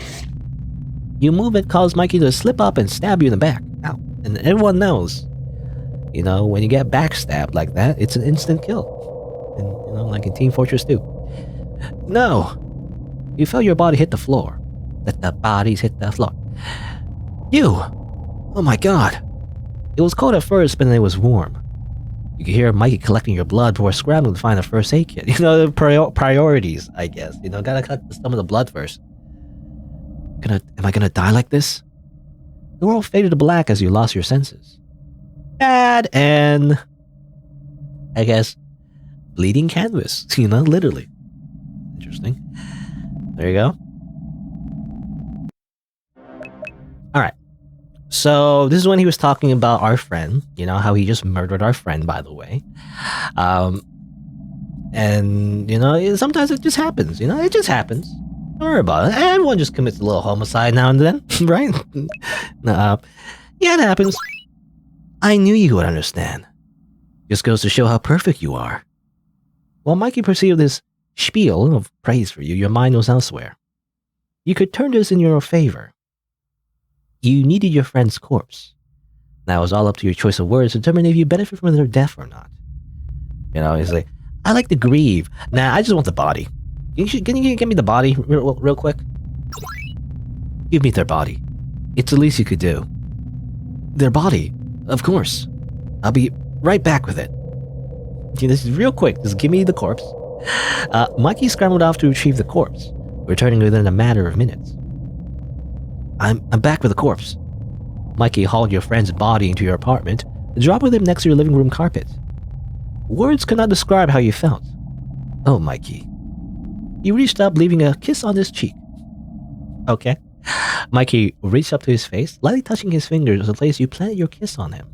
[SPEAKER 1] your movement caused Mikey to slip up and stab you in the back. Ow. And everyone knows, when you get backstabbed like that, it's an instant kill. And, like in Team Fortress 2. No! You felt your body hit the floor. Let the bodies hit the floor. You! Oh my god. It was cold at first, but then it was warm. You could hear Mikey collecting your blood before scrambling to find a first aid kit. Priorities, I guess. Gotta cut some of the blood first. Am I gonna die like this? The world faded to black as you lost your senses. And I guess, bleeding canvas. Literally. Interesting. There you go. Alright. So, this is when he was talking about our friend, how he just murdered our friend, by the way. Sometimes it just happens, it just happens. Don't worry about it. Everyone just commits a little homicide now and then, right? Yeah, it happens. I knew you would understand. Just goes to show how perfect you are. While Mikey perceived this spiel of praise for you, your mind was elsewhere. You could turn this in your favor. You needed your friend's corpse. Now it was all up to your choice of words to determine if you benefit from their death or not. He's like, I like to grieve. Nah, I just want the body. Can you give me the body real quick? Give me their body. It's the least you could do. Their body? Of course. I'll be right back with it. This is real quick. Just give me the corpse. Mikey scrambled off to retrieve the corpse, returning within a matter of minutes. I'm back with the corpse. Mikey hauled your friend's body into your apartment, dropping them next to your living room carpet. Words could not describe how you felt. Oh, Mikey. You reached up, leaving a kiss on his cheek. Okay. Mikey reached up to his face, lightly touching his fingers to the place you planted your kiss on him.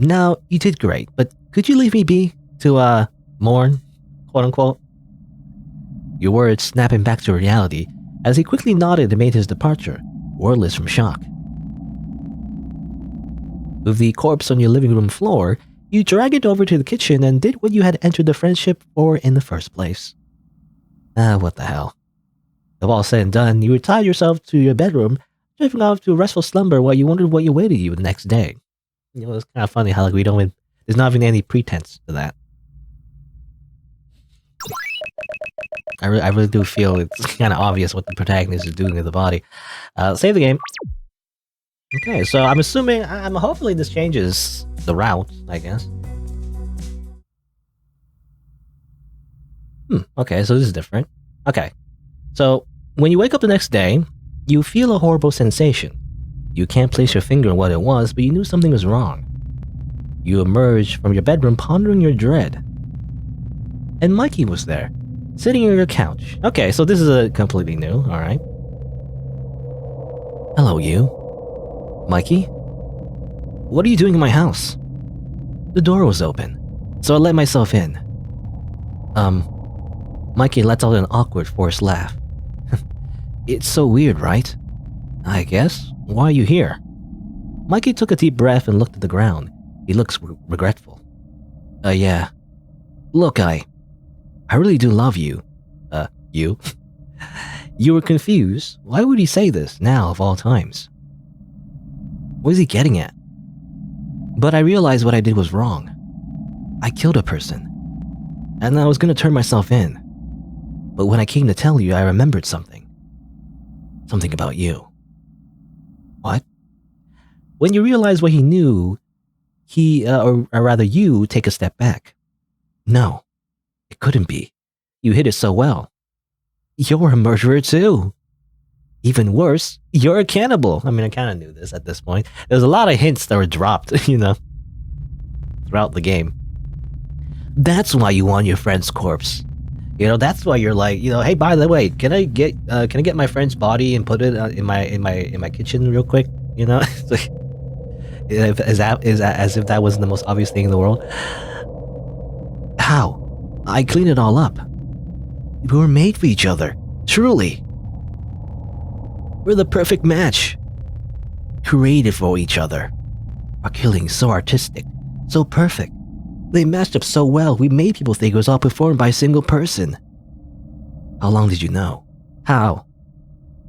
[SPEAKER 1] Now, you did great, but could you leave me be to, mourn, quote-unquote? Your words snapped him back to reality as he quickly nodded and made his departure, wordless from shock. With the corpse on your living room floor, you dragged it over to the kitchen and did what you had entered the friendship for in the first place. What the hell. With all said and done, you retired yourself to your bedroom, drifting off to a restful slumber while you wondered what awaited you the next day. It's kind of funny how there's not even any pretense to that. I really do feel it's kind of obvious what the protagonist is doing to the body. Save the game. Okay, so I'm assuming, hopefully this changes the route, I guess. Okay, so this is different. Okay, so when you wake up the next day, you feel a horrible sensation. You can't place your finger on what it was, but you knew something was wrong. You emerged from your bedroom pondering your dread. And Mikey was there, sitting on your couch. Okay, so this is a completely new, alright. Hello, you. Mikey? What are you doing in my house? The door was open, so I let myself in. Mikey lets out an awkward, forced laugh. It's so weird, right? I guess. Why are you here? Mikey took a deep breath and looked at the ground. He looks regretful. Yeah. Look, I really do love you. You? You were confused. Why would he say this, now of all times? What is he getting at? But I realized what I did was wrong. I killed a person. And I was gonna turn myself in. But when I came to tell you, I remembered something. Something about you. What? When you realize what he knew, or rather you, take a step back. No, it couldn't be. You hid it so well. You're a murderer too. Even worse, you're a cannibal. I mean, I kind of knew this at this point. There's a lot of hints that were dropped, throughout the game. That's why you want your friend's corpse. That's why you're like, hey, by the way, can I get my friend's body and put it in my kitchen real quick? It's like, as if that wasn't the most obvious thing in the world. How? I cleaned it all up. We were made for each other, truly. We're the perfect match. Created for each other. Our killings so artistic, so perfect. They matched up so well, we made people think it was all performed by a single person. How long did you know? How?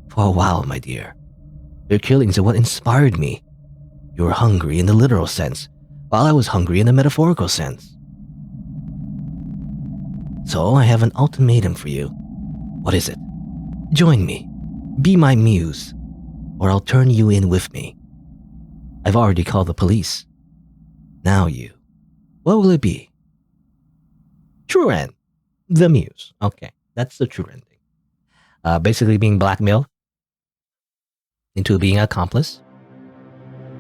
[SPEAKER 1] For a while, my dear. Your killings are what inspired me. You were hungry in the literal sense, while I was hungry in the metaphorical sense. So I have an ultimatum for you. What is it? Join me. Be my muse, or I'll turn you in with me. I've already called the police. Now you. What will it be? True end. The muse. Okay, that's the true ending. Basically being blackmailed into being an accomplice,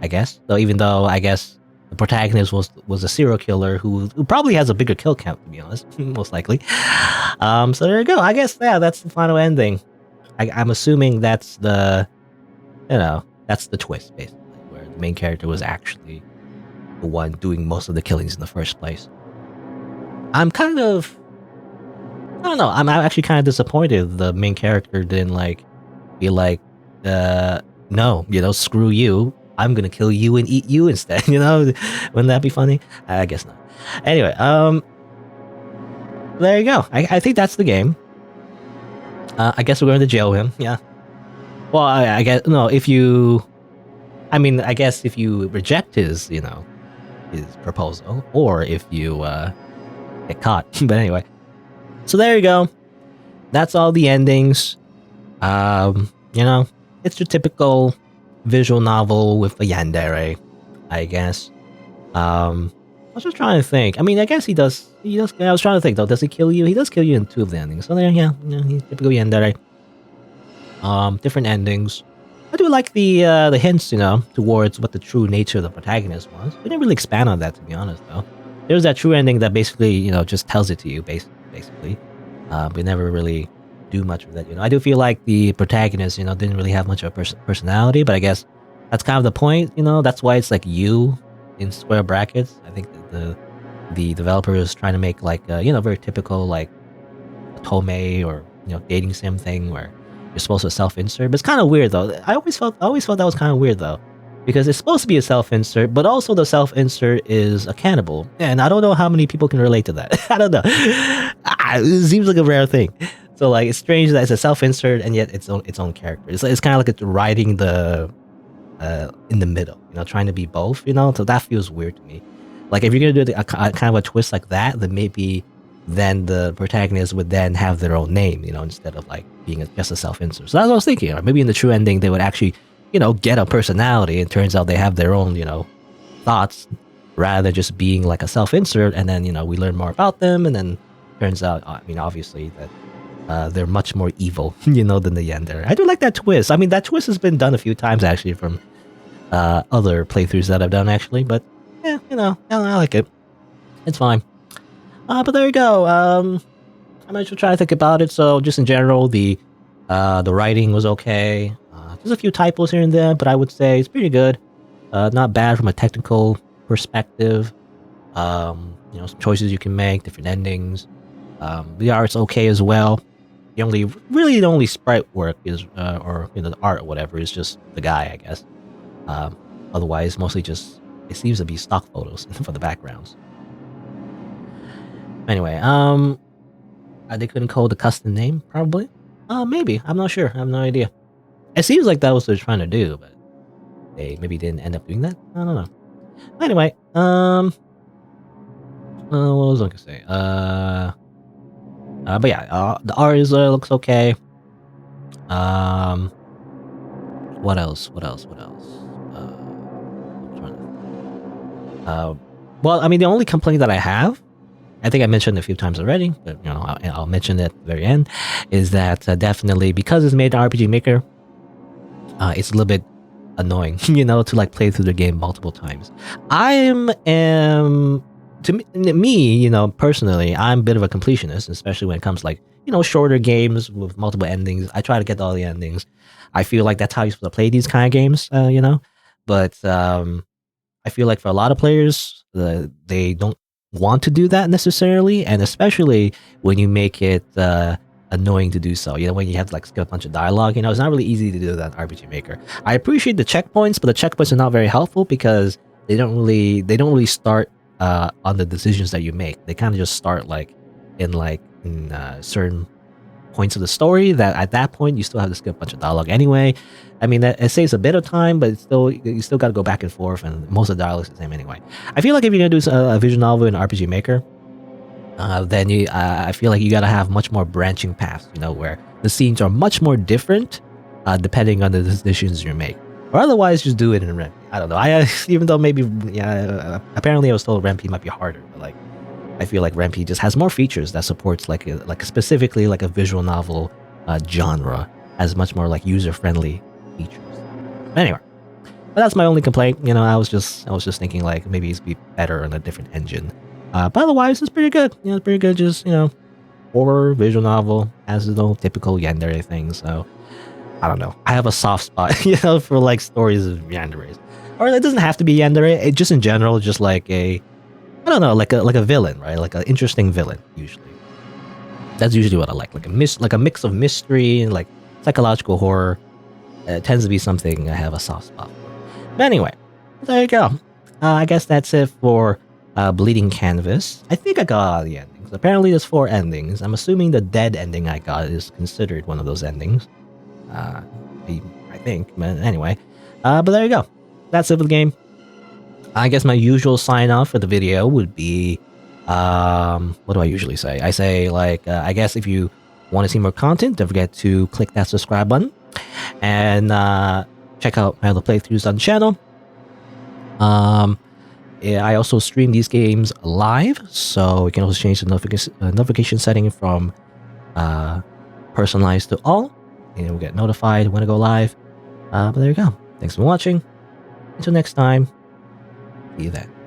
[SPEAKER 1] I guess. Even though I guess the protagonist was a serial killer who probably has a bigger kill count, to be honest, most likely. So there you go. I guess that's the final ending. I'm assuming that's the twist, basically, where the main character was actually the one doing most of the killings in the first place. I don't know. I'm actually kind of disappointed the main character didn't be like, no, screw you. I'm gonna kill you and eat you instead. Wouldn't that be funny? I guess not. Anyway, There you go. I think that's the game. I guess we're going to jail him. Yeah. Well, I guess no. If you, I guess if you reject his proposal, or if you get caught. But anyway, so there you go. That's all the endings. It's your typical visual novel with a yandere, I guess. I was just trying to think. I guess he does. I was trying to think though. Does he kill you? He does kill you in 2 of the endings. So there, he's typical yandere. Different endings. I do like the hints, towards what the true nature of the protagonist was. We didn't really expand on that, to be honest, though. There's that true ending that basically, just tells it to you, basically. We never really do much with that, I do feel like the protagonist, didn't really have much of a personality, but I guess that's kind of the point, That's why it's like you in square brackets. I think the developer is trying to make like, very typical like a Tomei or, dating sim thing where you're supposed to self-insert, but it's kind of weird though. I always felt that was kind of weird though, because it's supposed to be a self-insert, but also the self-insert is a cannibal, and I don't know how many people can relate to that. I don't know. It seems like a rare thing. So like, it's strange that it's a self-insert and yet its own character. It's kind of like it's riding the in the middle, trying to be both, So that feels weird to me. Like if you're gonna do a kind of a twist like that, then maybe then the protagonist would then have their own name, instead of like being just a self-insert. So that's what I was thinking. Or maybe in the true ending, they would actually, get a personality. It turns out they have their own, thoughts, rather than just being like a self-insert. And then, we learn more about them. And then turns out, obviously that they're much more evil, than the yandere. I do like that twist. That twist has been done a few times actually from other playthroughs that I've done actually. But yeah, I like it. It's fine. But there you go. I'm actually trying to think about it. So just in general, the writing was okay. There's a few typos here and there, but I would say it's pretty good. Not bad from a technical perspective. Some choices you can make, different endings. The art's okay as well. The only sprite work is, or the art or whatever is just the guy, I guess. Otherwise, mostly just it seems to be stock photos for the backgrounds. Anyway, they couldn't code the custom name, probably. Maybe. I'm not sure. I have no idea. It seems like that was what they're trying to do, but they maybe didn't end up doing that. I don't know. Anyway, what was I gonna say? But yeah, the art looks okay. What else? I'm trying to. Well, the only complaint that I have, I think I mentioned it a few times already, but I'll mention it at the very end, is that definitely because it's made in RPG Maker, it's a little bit annoying, to like play through the game multiple times. Personally, I'm a bit of a completionist, especially when it comes to like, shorter games with multiple endings. I try to get all the endings. I feel like that's how you're supposed to play these kind of games, but I feel like for a lot of players, they don't want to do that necessarily, and especially when you make it annoying to do so, when you have to like skip a bunch of dialogue, it's not really easy to do that in RPG Maker. I appreciate the checkpoints, but the checkpoints are not very helpful because they don't really start on the decisions that you make. They kind of just start in certain points of the story that at that point you still have to skip a bunch of dialogue anyway. It saves a bit of time, but you still got to go back and forth, and most of the dialogue is the same anyway. I feel like if you're gonna do a visual novel in RPG Maker, then I feel like you got to have much more branching paths, where the scenes are much more different depending on the decisions you make. Or otherwise, just do it in Rempi. I don't know. Even though maybe apparently I was told Rempi might be harder, but I feel like Rempi just has more features that supports specifically like a visual novel genre, has much more like user-friendly features. Anyway, but that's my only complaint. I was just thinking like maybe it'd be better on a different engine. But otherwise, it's pretty good. It's pretty good. Just horror visual novel, as no typical yandere thing. So I don't know. I have a soft spot, for like stories of yanderes, or it doesn't have to be yandere. It just in general, just like a, I don't know, like a villain, right? Like an interesting villain. Usually, that's usually what I like. Like a mix of mystery and like psychological horror. It tends to be something I have a soft spot for. But anyway, there you go. I guess that's it for Bleeding Canvas. I think I got all the endings. endings. Apparently, there's 4 endings. I'm assuming the dead ending I got is considered one of those endings. I think. But anyway, but there you go. That's it for the game. I guess my usual sign off for the video would be, what do I usually say? I say like, I guess if you want to see more content, don't forget to click that subscribe button and check out my other playthroughs on the channel. Yeah, I also stream these games live, so you can also change the notification setting from personalized to all, and you'll get notified when I go live. But there you go. Thanks for watching. Until next time, see you then.